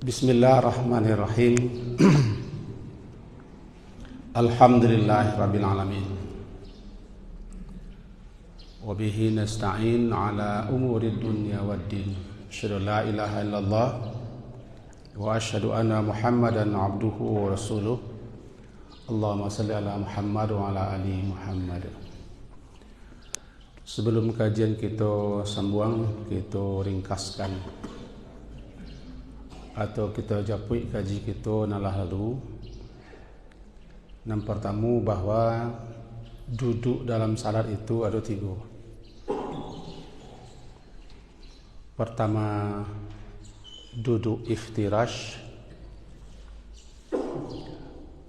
Bismillahirrahmanirrahim. Alhamdulillahirabbil alamin. Wa bihi nasta'in ala umuri dunya waddin. Asyhadu la ilaha illallah wa asyhadu anna Muhammadan abduhu wa rasuluh. Allahumma salli ala Muhammad wa ala ali Muhammad. Sebelum kajian kita sambung, kita ringkaskan atau kita japui kaji kita nalah lalu. Yang pertama bahwa duduk dalam salat itu ada 3. Pertama, duduk iftirash.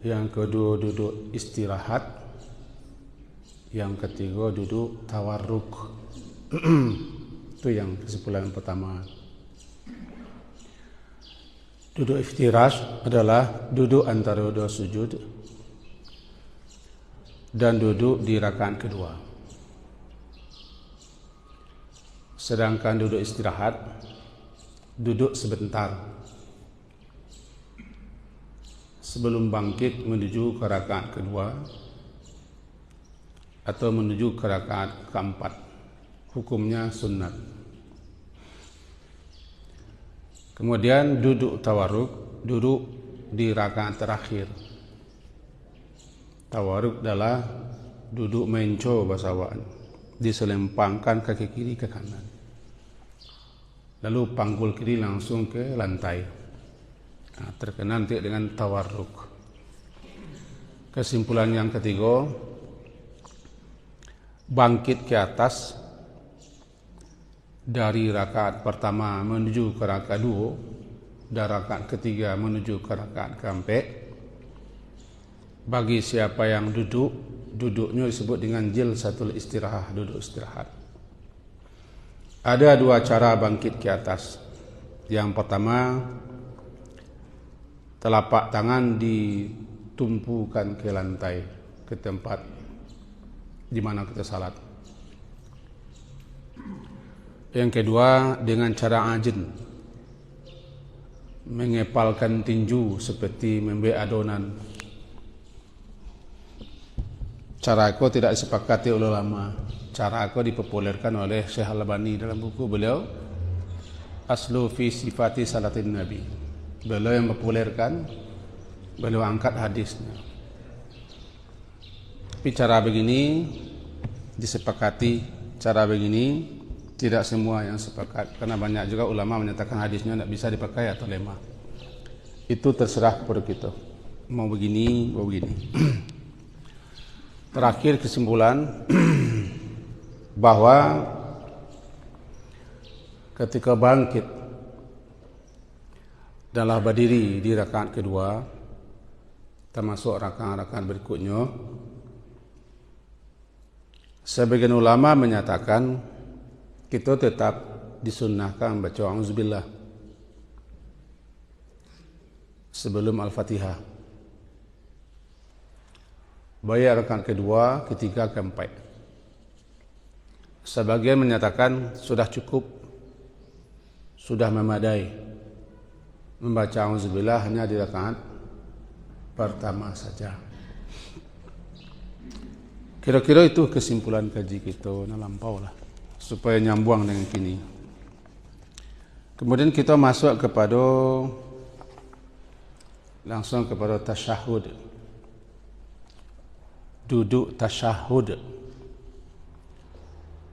Yang kedua, duduk istirahat. Yang ketiga, duduk tawarruk. Itu yang kesimpulan pertama. Duduk iftirash adalah duduk antara 2 sujud dan duduk di rakaat kedua. Sedangkan duduk istirahat, duduk sebentar sebelum bangkit menuju ke rakaat kedua atau menuju ke rakaat keempat. Hukumnya sunnat. Kemudian duduk tawarruk, duduk di rakaat terakhir. Tawarruk adalah duduk menco bahasa awak, diselempangkan kaki kiri ke kanan, lalu panggul kiri langsung ke lantai. Terkena nanti dengan tawarruk. Kesimpulan yang ketiga, bangkit ke atas dari rakaat pertama menuju ke rakaat 2 dan rakaat ketiga menuju ke rakaat keempat. Bagi siapa yang duduk, duduknya disebut dengan jilsatul istirahat, duduk istirahat. Ada 2 cara bangkit ke atas. Yang pertama, telapak tangan ditumpukan ke lantai, ke tempat di mana kita salat. Yang kedua, dengan cara ajin, mengepalkan tinju seperti membuat adonan. Cara itu tidak disepakati oleh ulama. Cara itu dipopulerkan oleh Syekh Al-Albani dalam buku beliau Aslu fi Sifati Salatin Nabi. Beliau yang populerkan, beliau angkat hadisnya. Tapi cara begini disepakati, cara begini tidak semua yang sepakat, karena banyak juga ulama menyatakan hadisnya tidak bisa dipakai atau lemah. Itu terserah kepada kita, mau begini, mau begini. Terakhir kesimpulan bahwa ketika bangkit dan berdiri di rakaat kedua, termasuk rakaat-rakaat berikutnya, sebagian ulama menyatakan kita tetap disunnahkan baca auzubillah sebelum Al-Fatihah, baik rakaat kedua, ketiga, keempat. Sebagian menyatakan sudah cukup, sudah memadai membaca auzubillah hanya di rakaat pertama saja. Kira-kira itu kesimpulan kaji kita. Lampau lah supaya nyambung dengan kini. Kemudian kita masuk langsung kepada tasyahud. Duduk tasyahud.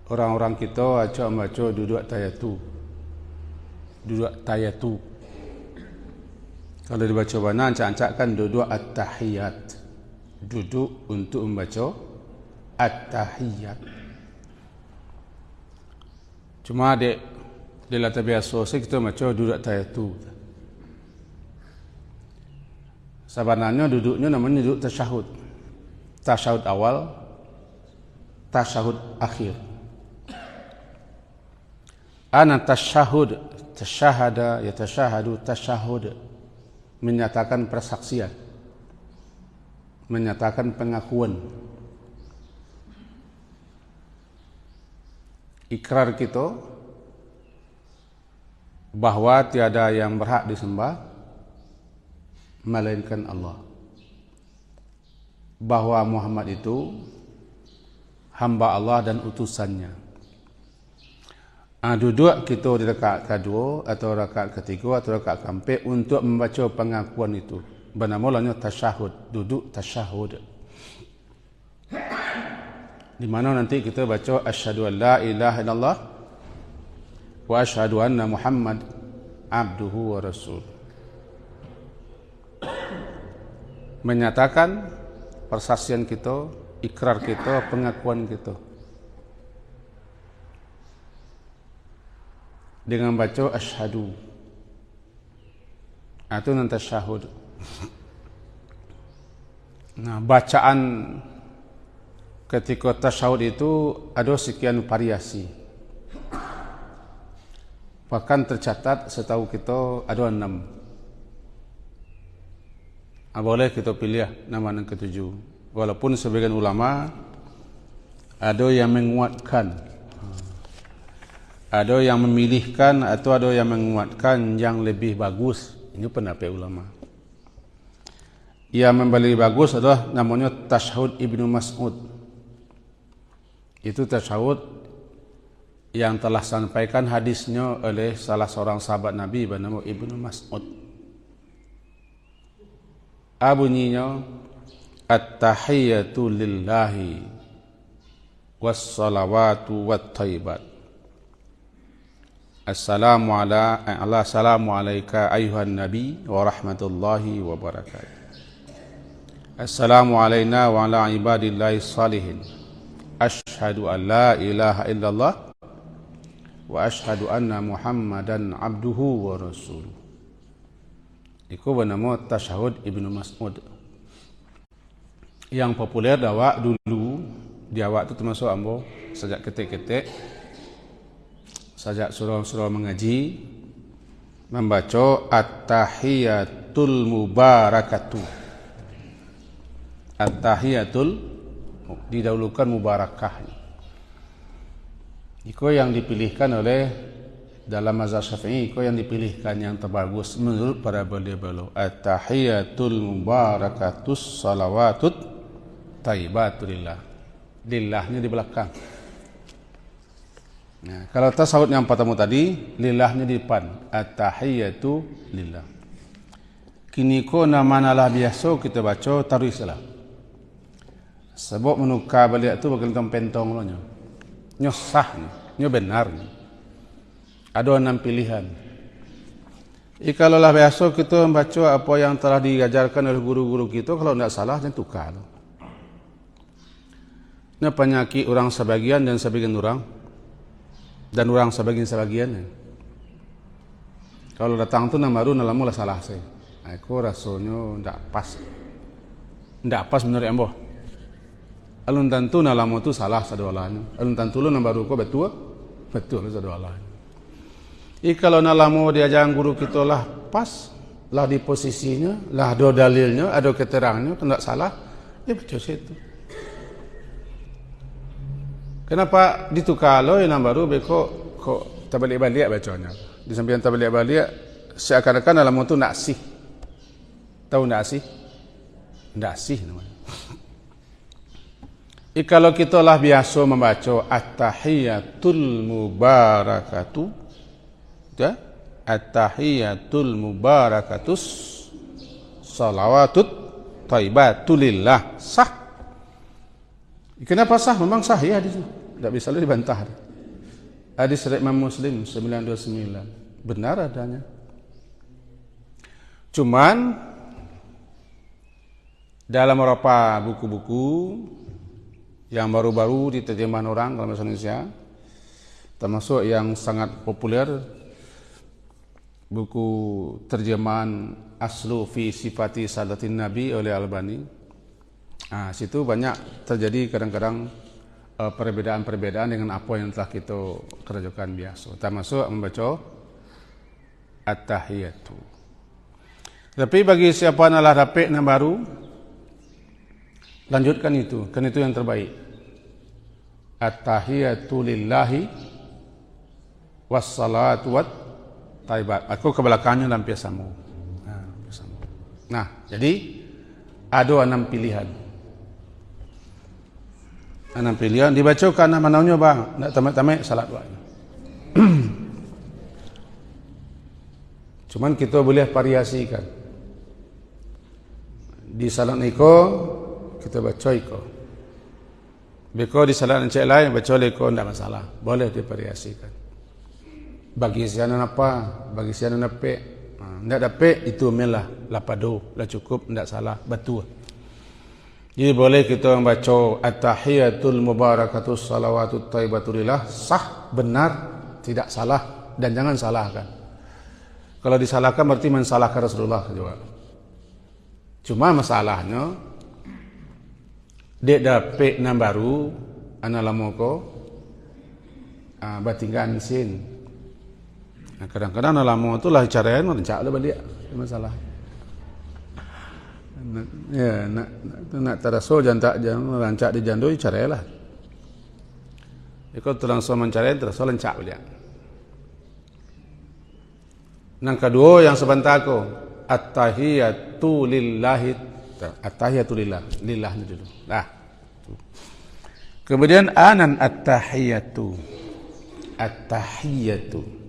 Orang-orang kita acak membaca duduk tayatu. Duduk tayatu. Kalau dibaca mana acak-acak kan duduk at-tahiyat. Duduk untuk membaca at-tahiyat. Cuma di latar biasa kita macam duduk tayatu. Sebenarnya duduknya namanya duduk tasyahud. Tasyahud awal, tasyahud akhir. Ana tasyahud, tasyahada, yatasyahadu, tasyahud, menyatakan persaksian, menyatakan pengakuan. ikrar kita bahwa tiada yang berhak disembah melainkan Allah. Bahwa Muhammad itu hamba Allah dan utusannya. Duduk kita di rakaat kedua atau rakaat ketiga atau rakaat keempat untuk membaca pengakuan itu. Bernamanya tasyahud, duduk tasyahud. Di mana nanti kita baca asyhadu an la ilaha illallah wa asyhadu anna Muhammad abduhu wa rasul. Menyatakan persaksian kita, ikrar kita, pengakuan kita. Dengan baca asyhadu. Itu nanti tasyahud. Nah, bacaan ketika tasyahud itu ada sekian variasi. Bahkan tercatat setahu kita ada 6. Boleh kita pilih nama yang ketujuh. Walaupun sebagian ulama ada yang menguatkan, ada yang memilihkan atau ada yang menguatkan yang lebih bagus. Ini pendapat ulama. Yang lebih bagus adalah namanya tasyahud Ibnu Mas'ud. Itu tasyahud yang telah sampaikan hadisnya oleh salah seorang sahabat Nabi bernama Ibnu Mas'ud. Bunyinya at-tahiyyatu lillahi was-salawatu wat-thayyibat. Assalamu alayka ayuhan nabi wa rahmatullahi wa barakatuh. Assalamu alayna wa ala ibadillahi salihin. Ashhadu an la ilaha illallah wa ashhadu anna Muhammadan abduhu wa rasuluh. Itu bernama tasyahud Ibnu Mas'ud. Yang populer dawak dulu, di awak itu termasuk ambo sejak ketik-ketik, sejak surah-surah mengaji, membaca at-tahiyatul mubarakatuh. At-tahiyatul didahulukan mubarakah. Itu yang dipilihkan oleh dalam mazhab Syafi'i, itu yang dipilihkan yang terbagus menurut para beliau-beliau. At-tahiyatul mubarakatus salawatut thayyibatulillah. Lillahnya di belakang. Nah, kalau tasawuf yang pertama tadi, lillahnya di depan. At-tahiyatu lillah. Kini ko nama lah biasa kita baca taruh salah. Sebab menukar balik tu bagian pentong lo nya. Nyo sah nyo benar. Ada 6 pilihan. Kalau lah biasa kita membaca apa yang telah diajarkan oleh guru-guru kita, kalau tidak salah jangan tukar. Ini penyakit orang sebagian dan sebagian orang. Dan orang sebagian. Kalau datang tu nama baru nama mula salah saya. Aku rasanya tidak pas. Tidak pas menurut ambo. Alun tentu nama tu salah sadawalanya. Alun tentu lu nama baru ko betul sadawalanya. Kalau nalamu diajaran guru kita lah pas, lah di posisinya, lah ada dalilnya, ada keterangannya, tidak salah, ya betul situ. Kenapa ditukar lo yang baru kok terbalik-balik bacanya? Di samping terbalik-balik, seakan-akan nalamu tu naksih. Tahu naksih? Naksih namanya. Kalau kita lah biasa membaca at-tahiyatul mubarakatuh, at-tahiyatul mubarakatus salawatut thayyibatulillah, sah. Kenapa sah? Memang sah ya hadis. Tidak bisa dibantah. Hadis riwayat Imam Muslim 929. Benar adanya. Cuman dalam beberapa buku-buku yang baru-baru diterjemahkan orang dalam bahasa Indonesia, termasuk yang sangat populer, buku terjemahan Aslu fi Sifati Salatin Nabi oleh Albani. Situ banyak terjadi kadang-kadang perbedaan-perbedaan dengan apa yang telah kita kerjakan biasa. Termasuk membaca at-tahiyatu. Tapi bagi siapa yang telah dapat yang baru, lanjutkan itu, kan itu yang terbaik. At-tahiyatu lillahi wassalatu wat thayyibat. Aku ke belakangnya lampiasamu. Nah, jadi ada 6 pilihan. 6 pilihan dibacakan mananya bang, nak tamat-tamat salat dua. Cuman kita boleh variasikan. Di salat niko kita baca iko. Beko di salat encik lain baca iko tidak masalah. Boleh divariasikan. Bagi siapa apa, bagi siapa nape. Tidak dapat itu melah lapado, lah cukup, tidak salah, betul. Jadi boleh kita membaca at-tahiyatul mubarakatus salawatut thayyibatulillah, sah, benar, tidak salah, dan jangan salahkan. Kalau disalahkan berarti mensalahkan Rasulullah juga. Cuma masalahnya dek dapet nan baru ana lamoko batingkan sin. Nah, kadang-kadang ana lamo tu lah carain rencak dah balik masalah. Ya nak taraso jantak jangan rancak di jandoi carailah. Ikut langsung mencari terus lencak balik. Yang kedua yang sebentar ko at-tahiyatu lillahi, at-tahiyatu lillah, lillah ni dulu. Nah. Kemudian anan at-tahiyatu. At-tahiyatu.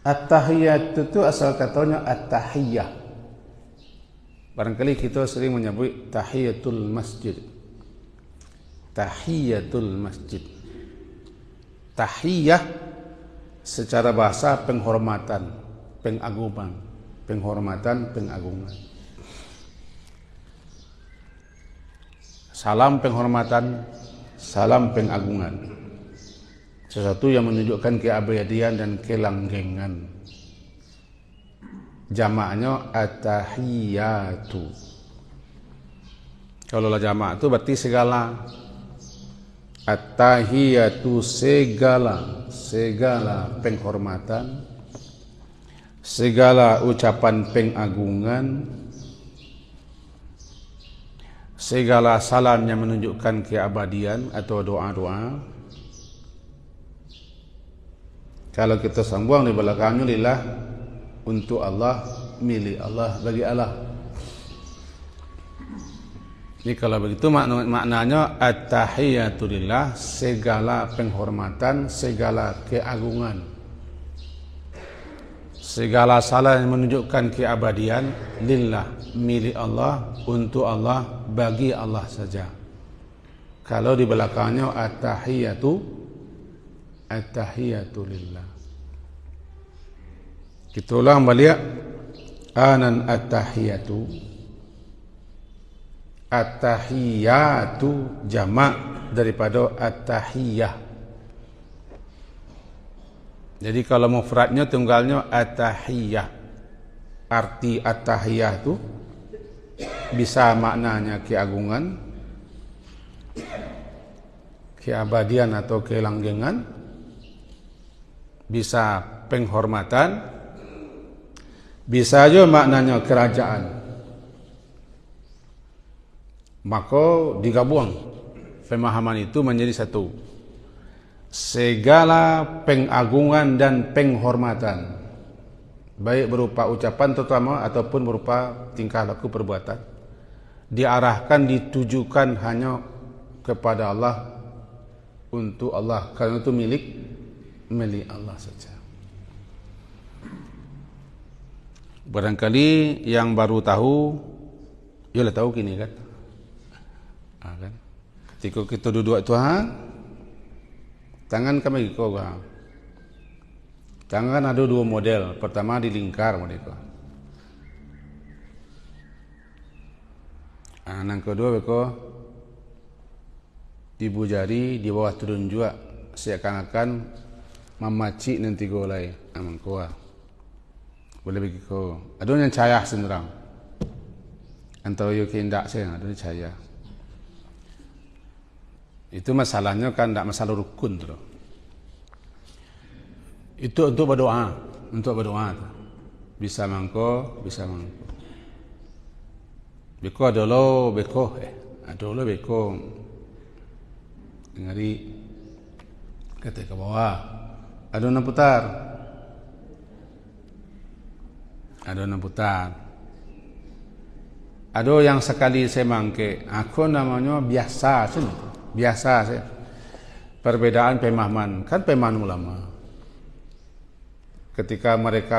At-tahiyatu itu asal katanya at-tahiyah. Barangkali kita sering menyebut tahiyatul masjid. Tahiyatul masjid. Tahiyah secara bahasa penghormatan, pengagungan, penghormatan, pengagungan. Salam penghormatan, salam pengagungan. Sesuatu yang menunjukkan keabadian dan kelanggengan. Jamaknya at-tahiyatu. Kalau lah jamak itu berarti segala. At-tahiyatu segala, segala penghormatan, segala ucapan pengagungan, segala salam yang menunjukkan keabadian atau doa-doa. Kalau kita sambung di belakangnya lillah, untuk Allah, milik Allah, bagi Allah. Jadi kalau begitu maknanya at-tahiyatu lillah, segala penghormatan, segala keagungan, segala salam yang menunjukkan keabadian lillah, milik Allah, untuk Allah, bagi Allah saja. Kalau di belakangnya at-tahiyatu, at-tahiyatu lillah. Kita ulang balik. Anan at-tahiyatu. At-tahiyatu jamak daripada at-tahiyah. Jadi kalau mufradnya tunggalnya at-tahiyah. Arti at-tahiyah itu bisa maknanya keagungan, keabadian atau kelanggengan, bisa penghormatan, bisa juga maknanya kerajaan. Maka digabung pemahaman itu menjadi satu. Segala pengagungan dan penghormatan, baik berupa ucapan terutama ataupun berupa tingkah laku perbuatan, diarahkan, ditujukan hanya kepada Allah, untuk Allah, karena itu milik Allah saja. Barangkali yang baru tahu, yalah tahu kini kan. Kan? Ketika kita duduk Tuhan, tangan kami kau kan. Tangan ada dua model. Pertama di lingkar mereka. Yang kedua mereka ibu jari di bawah turun juga, seakan-akan memaci nanti golai amang kau. Boleh bagi kau. Ada yang cahaya senderang. Antara yo kehendak saya ada yang cahaya. Itu masalahnya kan tidak masalah rukun tu. Itu untuk berdoa, Bisa mangko, bisa mangko. Beko adolo beko, adolo beko. Ngari kata ke bawah. Ada nak putar. Ada yang sekali saya mangke, aku namanya biasa sih. Biasa saya. Perbedaan pemahaman, kan pemahaman ulama. Ketika mereka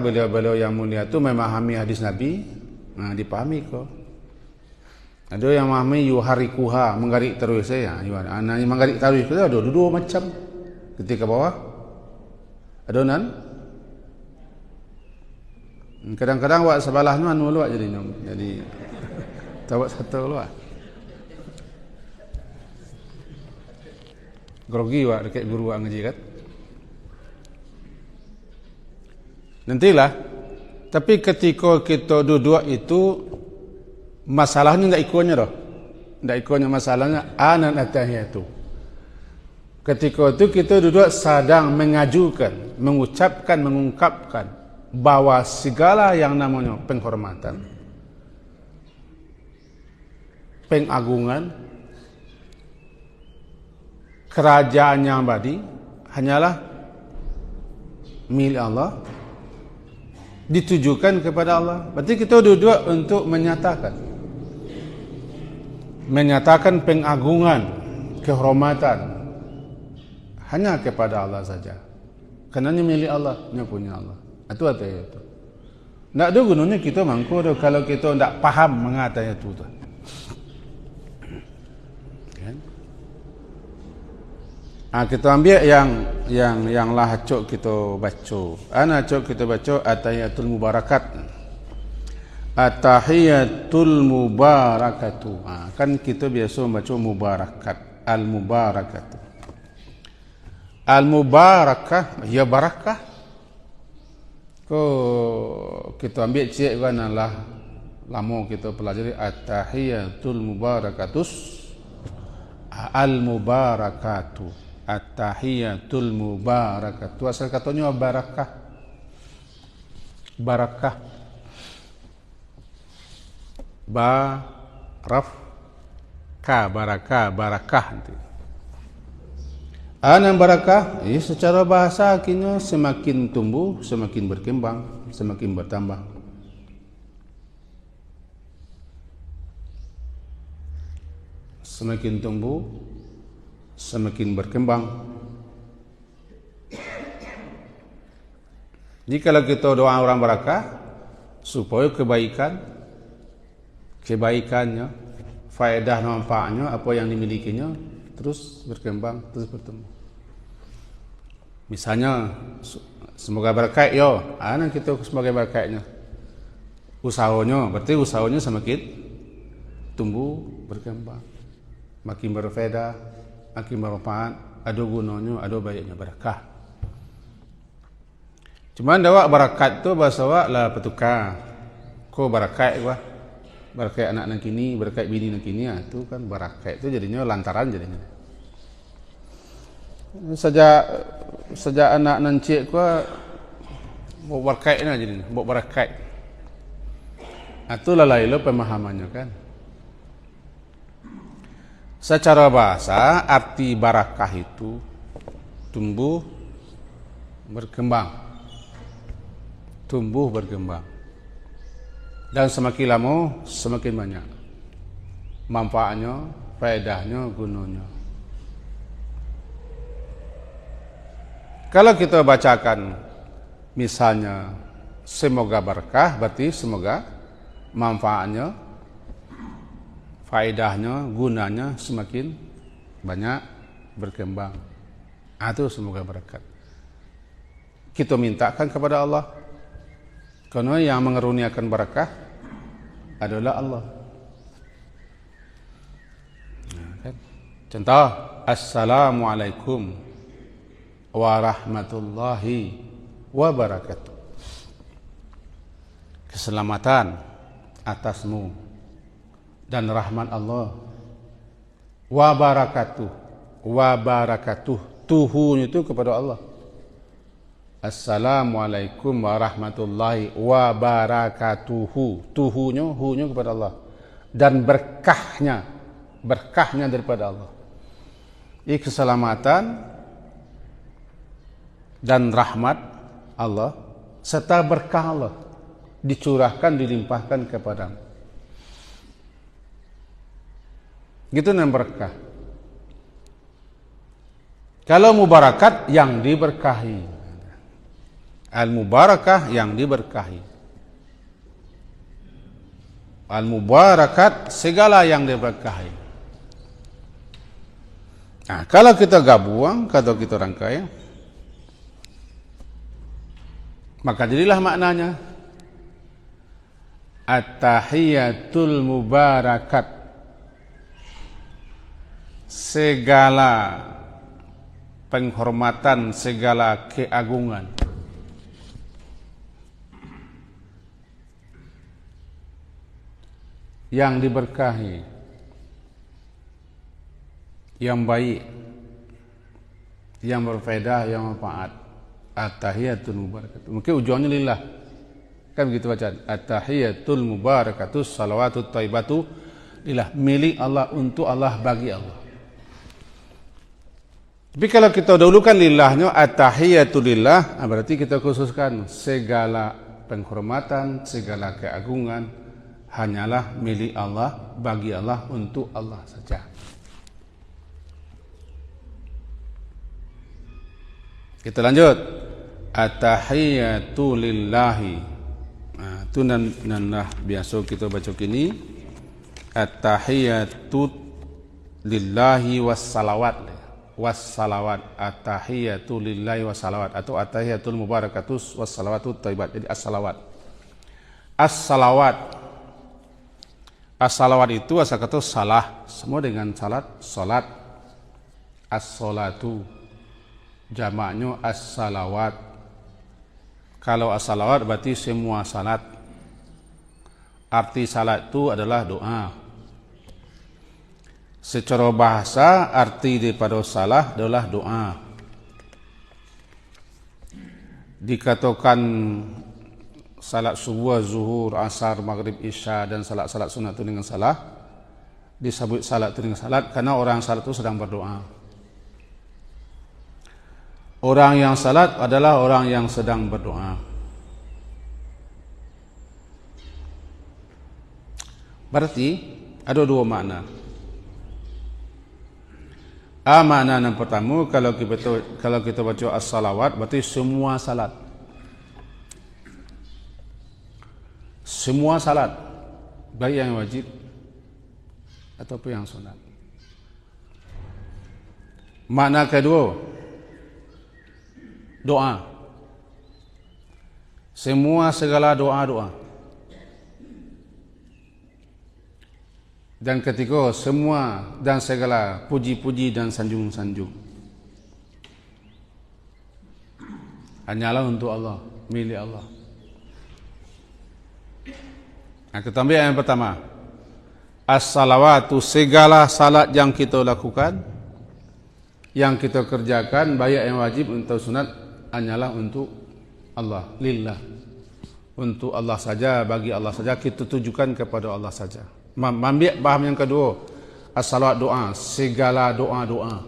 beliau-beliau yang mulia itu memahami hadis Nabi, nah dipahami kok. Ada yang memahami yuharikuha, menggarik terus saya. Anak yang menggarik terus itu ada dua macam. Ketika bawah adonan. Kadang-kadang buat sebelah nu anu luak jadi nyom. Jadi tawak satu luak. Grogi wak dekat guru wak ngaji kan. Nantilah. Tapi ketika kita duduk itu masalahnya tidak ikutnya dah. Tidak ikutnya masalahnya anan atahiyatu. Ketika itu kita duduk sedang mengajukan, mengucapkan, mengungkapkan bahwa segala yang namanya penghormatan, pengagungan, kerajaan yang abadi hanyalah milik Allah, ditujukan kepada Allah. Berarti kita duduk untuk menyatakan pengagungan, kehormatan hanya kepada Allah saja. Kerana ini milik Allah, ini punya Allah. Itu artinya itu. Tak ada gunanya kita mangku kalau kita tak faham mengatanya itu. Kan? Kita ambil yang lah cok kita baca. Ana cok kita baca atahiyatul mubarakat. Atahiyatul mubarakatu. Kan kita biasa membaca mubarakat. Al-mubarakatu. Al-mubarakah, ya barakah. Kita ambil cik kan lah lama kita pelajari at-tahiyatul mubarakatus al-mubarakatu. At-tahiyatul mubarakatu. Asal katanya barakah. Barakah. Barakah nanti. Anak barakah, secara bahasa akhirnya semakin tumbuh, semakin berkembang, semakin bertambah. Semakin tumbuh, semakin berkembang. Jadi kalau kita doa orang barakah, supaya kebaikannya, faedah manfaatnya, apa yang dimilikinya, terus berkembang, terus bertumbuh. Misalnya semoga berkat yo, anak kita sebagai berkatnya. Usahanya, berarti usahanya semakin tumbuh, berkembang, makin berfaedah, makin bermanfaat, ada gunanya, ada baiknya berkah. Cuman dawak barakat tu bahasa wak lah petukar. Ko barakat wah. Barakat anak nak kini, barakat bini nak kini, tu kan barakat tu jadinya lantaran jadinya. Sejak anak nancik ku mau barakat na jadinya, mau barakat. Itulah lain pemahamannya kan. Secara bahasa arti barakah itu tumbuh berkembang. Tumbuh berkembang. Dan semakin lama semakin banyak manfaatnya, faedahnya, gunanya. Kalau kita bacakan misalnya semoga berkah, berarti semoga manfaatnya, faedahnya, gunanya semakin banyak berkembang. Itu semoga berkat. Kita mintakan kepada Allah. Karena yang mengeruniakan barakah adalah Allah. Contoh, Assalamualaikum warahmatullahi wabarakatuh. Keselamatan atasmu dan rahmat Allah. Wabarakatuh. Wabarakatuh. Tuhunya itu kepada Allah. Assalamualaikum warahmatullahi wabarakatuhu. Tuhunya, hunya kepada Allah. Dan berkahnya daripada Allah. Ini keselamatan dan rahmat Allah serta berkah Allah dicurahkan, dilimpahkan kepadamu. Gitu yang berkah. Kalau mubarakat yang diberkahi. Al-mubarakah yang diberkahi. Al-mubarakat segala yang diberkahi. Nah, kalau kita gabung, kalau kita rangkai, maka jadilah maknanya at-tahiyatul mubarakat, segala penghormatan, segala keagungan. Yang diberkahi, yang baik, yang berfaedah, yang manfaat. At-tahiyatul mubarakatuh. Mungkin ujungnya lillah. Kan begitu bacaan. At-tahiyatul mubarakatuh, salawatut thayyibatu lillah, milik Allah, untuk Allah, bagi Allah. Tapi kalau kita dahulukan lillahnya at-tahiyatul lillah, berarti kita khususkan segala penghormatan, segala keagungan hanyalah milik Allah, bagi Allah, untuk Allah saja. Kita lanjut. At-tahiyatu lillahi. Nah, itu nanlah biasa kita baca kini. At-tahiyatu lillahi wassalawat. Wassalawat. At-tahiyatu lillahi wassalawat. Atau at-tahiyatul mubarakatus wassalawatut thayyibat. Jadi as-salawat. As-salawat. As-salawat itu asal kata salah. Semua dengan salat, salat. As-salatu. Jamaknya as-salawat. Kalau as-salawat berarti semua salat. Arti salat itu adalah doa. Secara bahasa arti daripada salah adalah doa. Dikatakan salat subuh, zuhur, asar, maghrib, isya dan salat-salat sunat itu dengan salah. Disebut salat itu dengan salat karena orang salat itu sedang berdoa. Orang yang salat adalah orang yang sedang berdoa. Berarti ada dua makna. Makna yang pertama, kalau kita baca as-salawat berarti semua salat. Semua salat, baik yang wajib ataupun yang sunat. Makna kedua, doa. Semua segala doa-doa. Dan ketiga, semua dan segala puji-puji dan sanjung-sanjung hanyalah untuk Allah, milik Allah. Nah, kita ambil yang pertama. As-salawatu, segala salat yang kita lakukan, yang kita kerjakan, baik yang wajib atau sunat, hanyalah untuk Allah, lillah. Untuk Allah saja, bagi Allah saja, kita tujukan kepada Allah saja. Ambil paham yang kedua. As-salawat, doa, segala doa-doa,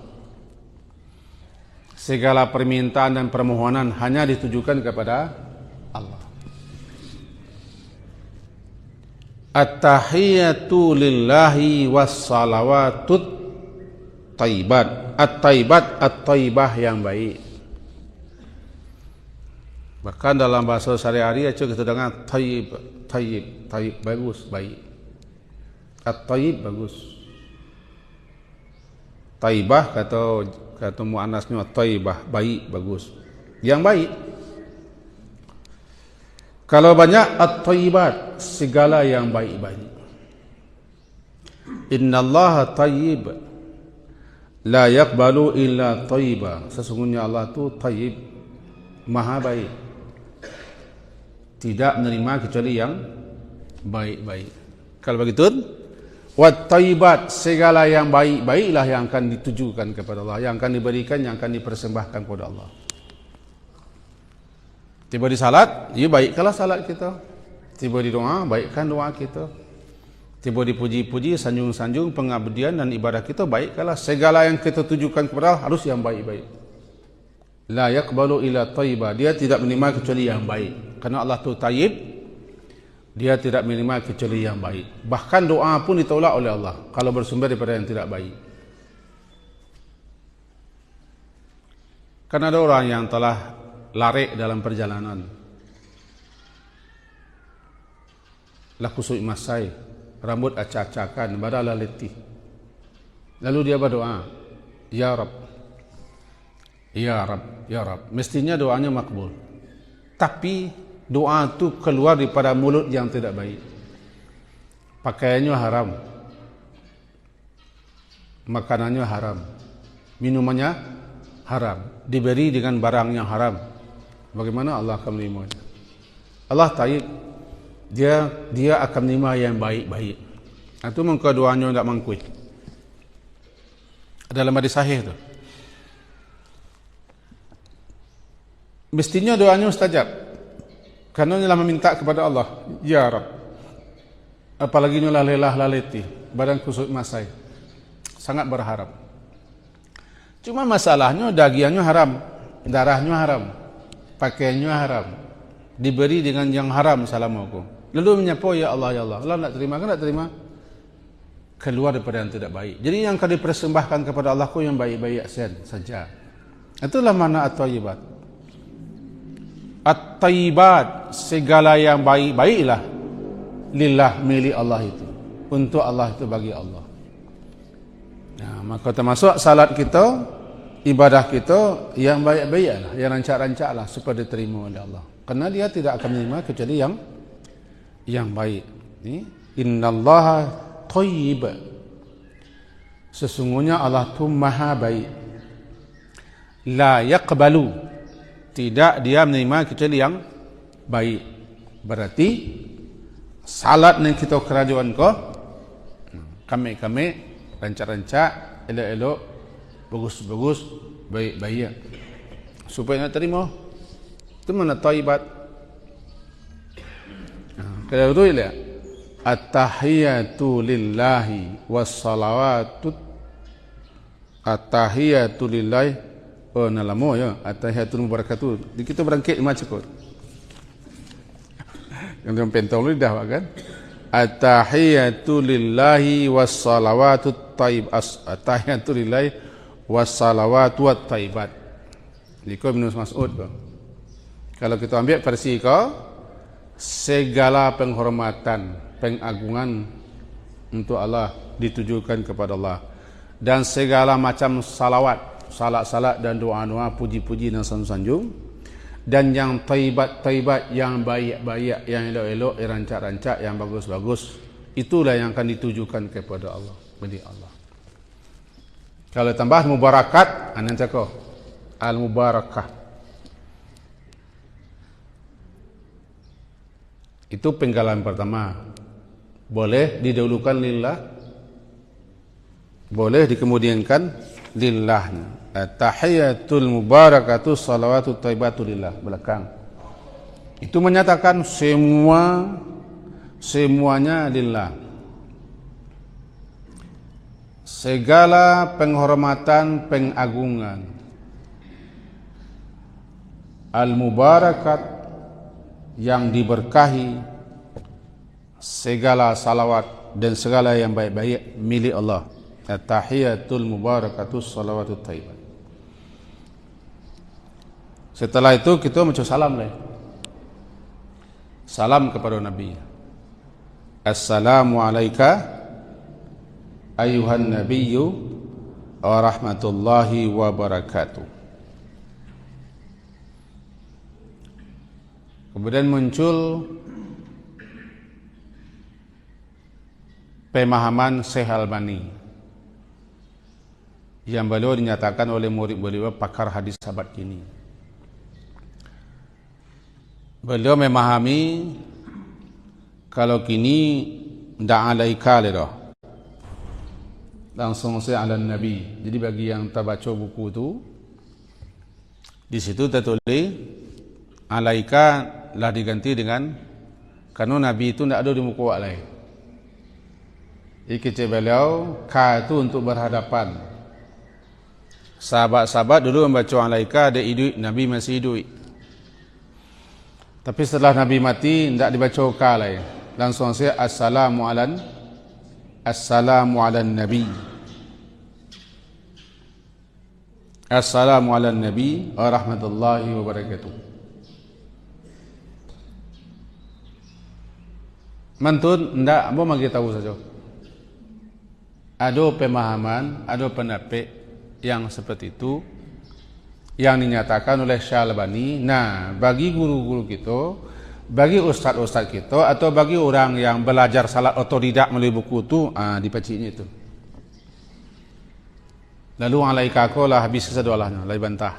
segala permintaan dan permohonan hanya ditujukan kepada Allah. At-tahiyatu lillahi wassalawatut thayyibat. At-thayyibat, at-thayyibah yang baik. Bahkan dalam bahasa sehari-hari aja kita dengar thayyib, thayyib, thayyib, bagus, baik. At-thayyib bagus. Thayyibah kata muannasnya thayyibah, baik, bagus. Yang baik. Kalau banyak at-thayyibat, segala yang baik-baik. Innallaha thayyib, la yaqbalu illa thayyiba. Sesungguhnya Allah itu thayyib, maha baik, tidak menerima kecuali yang baik-baik. Kalau begitu, wat thayyibat, segala yang baik-baiklah yang akan ditujukan kepada Allah, yang akan diberikan, yang akan dipersembahkan kepada Allah. Tiba di salat, ya baikkanlah salat kita. Tiba di doa, baikkan doa kita. Tiba di puji-puji, sanjung-sanjung, pengabdian dan ibadah kita, baikkanlah. Segala yang kita tujukan kepada Allah harus yang baik-baik. La yaqbalu illa thayyiba, dia tidak menerima kecuali yang baik. Karena Allah itu tayyib, dia tidak menerima kecuali yang baik. Bahkan doa pun ditolak oleh Allah kalau bersumber daripada yang tidak baik. Karena ada orang yang telah lari dalam perjalanan, laku suik masai, rambut acak-acakan, badan letih. Lalu dia berdoa, Ya Rab, Ya Rab, Ya Rab. Mestinya doanya makbul. Tapi doa itu keluar daripada mulut yang tidak baik. Pakaiannya haram, makanannya haram, minumannya haram, diberi dengan barang yang haram. Bagaimana Allah akan menerimanya? Allah taib, dia akan menerima yang baik-baik. Itu mengko doanya tidak mangkui. Dalam hadis sahih itu, mestinya doanya mustajab, karena dia meminta kepada Allah, Ya Rab. Apalagi nyolah lelah laleti, badan kusut masai, sangat berharap. Cuma masalahnya dagingnya haram, darahnya haram, pakaiannya haram, diberi dengan yang haram salamualaikum. Lalu menyapa, Ya Allah, Ya Allah. Allah nak terima ke tak terima? Keluar daripada yang tidak baik. Jadi yang akan dipersembahkan kepada Allah ku yang baik-baik saja. Itulah makna at-thayyibat. At-thayyibat, segala yang baik-baiklah lillah, milik Allah itu. Untuk Allah itu, bagi Allah. Nah, maka termasuk salat kita, ibadah kita yang baik-baiklah, yang rancak-rancaklah supaya diterima oleh Allah. Karena dia tidak akan menerima kecuali yang baik. Ini innallaha thayyib. Sesungguhnya Allah itu maha baik. La yaqbalu, tidak dia menerima kecuali yang baik. Berarti salat yang kita kerajaan ko kami rancak-rancak, elok-elok, bagus-bagus, baik-baik, supaya nak terima. Itu mana thayyibat. Kalau itu lihat, at-tahiyatu lillahi wassalawatu, at-tahiyatu lillahi, oh nalamo ya, at-tahiyatu mubarakatuh. Kita berangkit macam kot. Yang pentol lidah kan? At-tahiyatu lillahi wassalawatu tayyib, at-tahiyatu lillahi wassalawatu wat-tayyibat. Liko Ibnu Mas'ud. Kalau kita ambil versi kau, segala penghormatan, pengagungan untuk Allah ditujukan kepada Allah, dan segala macam salawat, salat-salat dan doa-doa, puji-puji dan sanjung, dan yang tayyibat, yang baik-baik, yang elok-elok, yang rancak-rancak, yang bagus-bagus, itulah yang akan ditujukan kepada Allah, bagi Allah. Kalau tambah mubarakat, anan cakap al-mubarakah. Itu penggalan pertama. Boleh didahulukan lillah, boleh dikemudiankan lillah. Tahiyatul mubarakatuh salawatut thayyibatu lillah belakang. Itu menyatakan semuanya lillah. Segala penghormatan, pengagungan, al-mubarakat, yang diberkahi, segala salawat dan segala yang baik-baik milik Allah. At-tahiyatul mubarakatuh salawatut thayyibah. Setelah itu kita baca salam lah. Salam kepada Nabi. Assalamu alayka ayuhan nabiyyu wa rahmatullahi wa barakatuh. Kemudian muncul pemahaman Syekh Albani yang beliau dinyatakan oleh murid beliau pakar hadis abad kini. Beliau memahami kalau kini tidak alaika ledah, langsung saya ala Nabi. Jadi bagi yang tak baca buku itu, di situ tertulis alaika lah diganti dengan, karena Nabi itu tidak ada di muka lain. Ikut beliau ka itu untuk berhadapan. Sahabat-sahabat dulu membaca alaika ada hidup, Nabi masih hidup. Tapi setelah Nabi mati tidak dibaca ka lain. Langsung saya assalamu alan nabi. Assalamu ala nabi wa rahmatullahi wa barakatuh. Mantun ndak ambo magi tahu saja. Ada pemahaman, ada pendapat yang seperti itu yang dinyatakan oleh Syalbani. Nah, bagi guru-guru kita, bagi ustaz-ustaz kita atau bagi orang yang belajar salat otodidak melalui buku itu, dipaciknya itu. Lalu alaika ko lah habis kesedualahnya, lai bantah.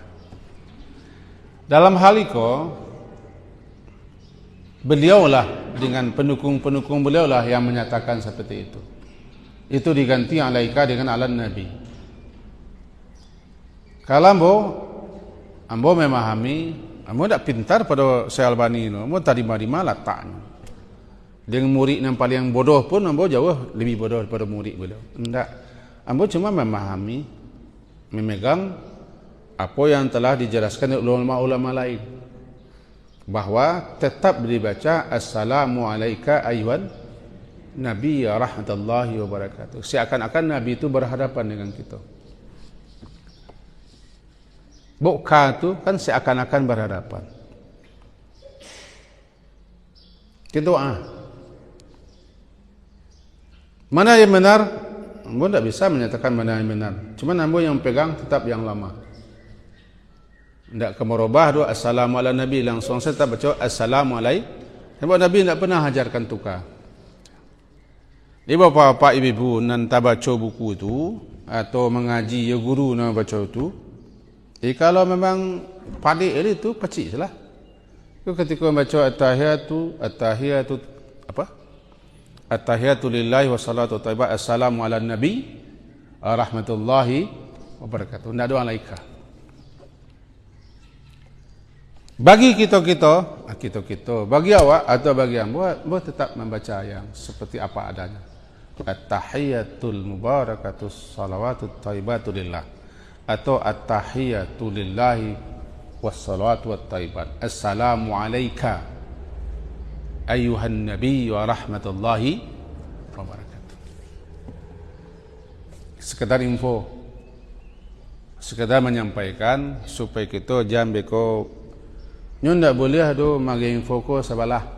Dalam hal itu, beliaulah dengan pendukung-pendukung beliaulah yang menyatakan seperti itu. Itu diganti alaika dengan alan nabi. Kalau ambo memahami, ambo tak pintar pada Syalbani itu, ambo tadi marima letaknya. Dengan murid yang paling bodoh pun ambo jauh lebih bodoh daripada murid beliau. Tidak, ambo cuma memahami, memegang apa yang telah dijelaskan oleh ulama-ulama lain, bahwa tetap dibaca assalamu alayka ayyuhan nabi ya rahmatullahi wa barakatuh, seakan-akan nabi itu berhadapan dengan kita. Buka itu kan seakan-akan berhadapan. Kita mana yang benar? Ambo tidak bisa menyatakan mana yang benar. Cuma ambo yang pegang tetap yang lama. Tidak kemerubah doa assalamu ala nabi, langsung saya tetap baca assalamu alaikum. Sebab Nabi tidak pernah ajarkan tukar. Di bapak-bapak ibu-ibu nan tak baca buku itu atau mengaji ya guru nak baca itu. Kalau memang padik itu pacik salah. Ketika baca at-tahiyatu apa? At-tahiyatu lillahi wa salatu thayyibah assalamu ala nabi rahmatullahi wa barakatuh. Tidak ada alaika. Bagi kita, bagi awak atau bagi ambo tetap membaca yang seperti apa adanya. At-tahiyatul mubarakatus salawatut thayyibatu lillah atau at-tahiyatu lillahi was salawatu wat thayyibat. Assalamu alayka ayyuhan nabi wa rahmatullahi wa barakatuh. Sekedar info, sekedar menyampaikan supaya kita jangan beko nyon tak boleh do magi info ko sebelah.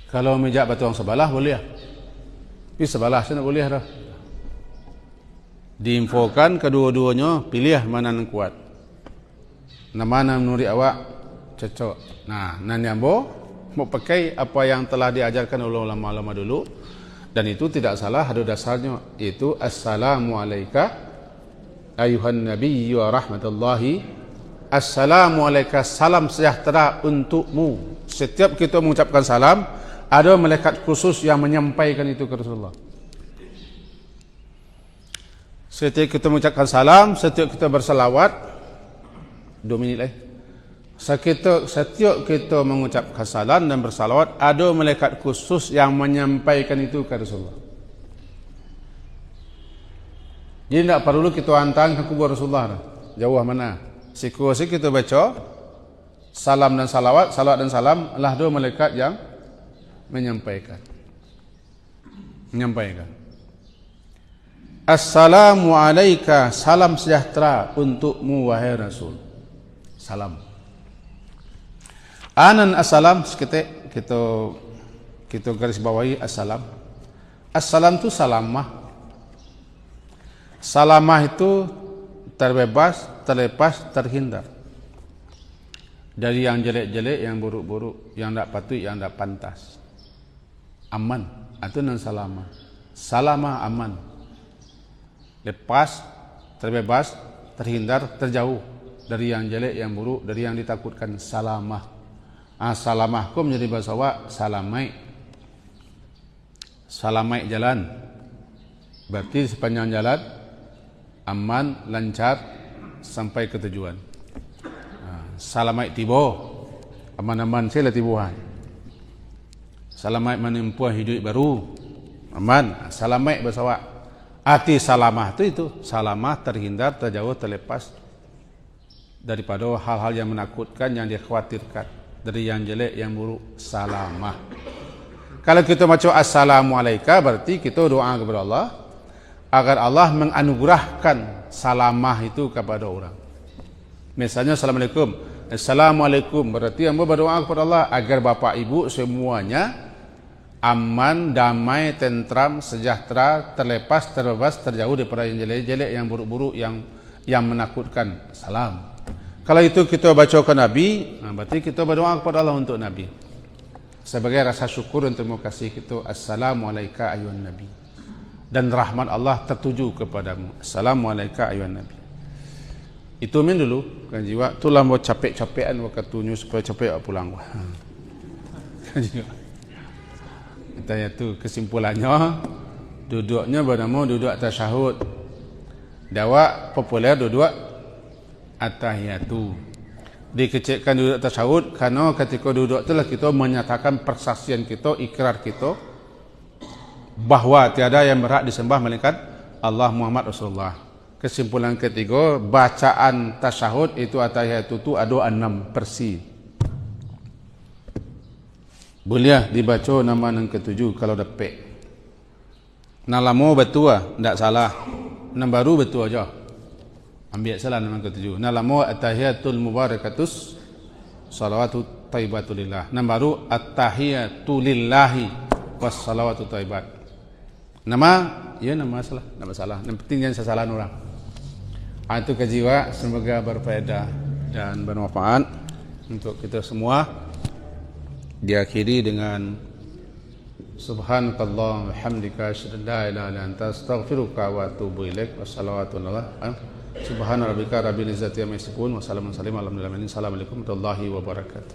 Kalau mijak batuang sebelah boleh, tapi sebelah sana boleh dah. Diinfokan kedua-duanya, pilih mana yang kuat, mana menurut awak cocok. Nah, nanti ambo mau pakai apa yang telah diajarkan oleh ulama-ulama dulu, dan itu tidak salah, ada dasarnya. Itu assalamu alayka ayyuhan nabi wa rahmatullahi. Assalamu alayka, salam sejahtera untukmu. Setiap kita mengucapkan salam, ada malaikat khusus yang menyampaikan itu ke Rasulullah. Setiap kita mengucapkan salam, setiap kita bersalawat, 2 minit lagi. Setiap kita mengucapkan salam dan bersalawat, ada malaikat khusus yang menyampaikan itu ke Rasulullah. Jadi tidak perlu kita hantar ke kubur Rasulullah. Jauh mana? Sikuasi kita baca salam dan salawat dan salam, lah dua malaikat yang menyampaikan. Assalamu alayka, salam sejahtera untukmu wahai Rasul. Salam. Anan assalam, seketik kita garis bawahi assalam. Assalam itu salamah. Salamah itu terbebas, terlepas, terhindar dari yang jelek-jelek, yang buruk-buruk, yang tak patut, yang tak pantas. Aman, itu nan salamah. Salamah aman. Lepas, terbebas, terhindar, terjauh dari yang jelek, yang buruk, dari yang ditakutkan. Salamah. Salamah ku menjadi bahasa awak salamai. Salamai jalan. Berarti sepanjang jalan aman, lancar sampai ke tujuan. Salamai tibo, aman-aman saya lah tibuhan. Salamai menempuh hidup baru, aman. Salamai bahasa awak. Arti salamah itu salamah, terhindar, terjauh, terlepas daripada hal-hal yang menakutkan, yang dikhawatirkan. dari yang jelek, yang buruk, salamah. Kalau kita baca assalamualaikum, berarti kita doa kepada Allah agar Allah menganugerahkan salamah itu kepada orang. Misalnya assalamualaikum, berarti hamba berdoa kepada Allah agar bapak ibu semuanya aman, damai, tentram, sejahtera, terlepas, terbebas, terjauh daripada yang jelek-jelek, yang buruk-buruk, yang menakutkan. Salam. Kalau itu kita baca ke Nabi, berarti kita berdoa kepada Allah untuk Nabi. Sebagai rasa syukur dan terima kasih kita, assalamualaikum ayuhan Nabi. Dan rahmat Allah tertuju kepadamu. Assalamualaikum ayuhan Nabi. Itu min dulu kan jiwa. Itulah mau capek-capekan waktu supaya capek pulang. Kan jiwa. Katanya tu kesimpulannya, duduknya bernama duduk tasyahud. Dawa populer duduk at-tahiyatu. Dikecilkan duduk tasyahud karena ketika duduk itulah kita menyatakan persaksian kita, ikrar kita bahawa tiada yang berhak disembah melainkan Allah Muhammad Rasulullah. Kesimpulan ketiga, bacaan tasyahud itu at-tahiyatu itu ada 6 versi. Boleh dibaca nama yang ketujuh kalau dapat. Nalamo betul tak salah. Nam baru betul aja. Ambil salah nama ketujuh. Nalamo at-tahiyatul mubarakatus salawatu thayyibatu lillah. Nam baru at-tahiyatu lillahi was salawatu thayyibat. Nama ya nama salah, nama salah. Yang penting jangan kesalahan orang. Itu kejiwa, semoga berfaedah dan bermanfaat untuk kita semua. Diakhiri dengan subhanakallah wa hamdika asyhadu an la ilaha illa anta astaghfiruka wa atubu ilaik. Wassalatu subhana rabbika rabbil izzati amma yasifun wa salamun alal mursalin. Assalamualaikum warahmatullahi wabarakatuh.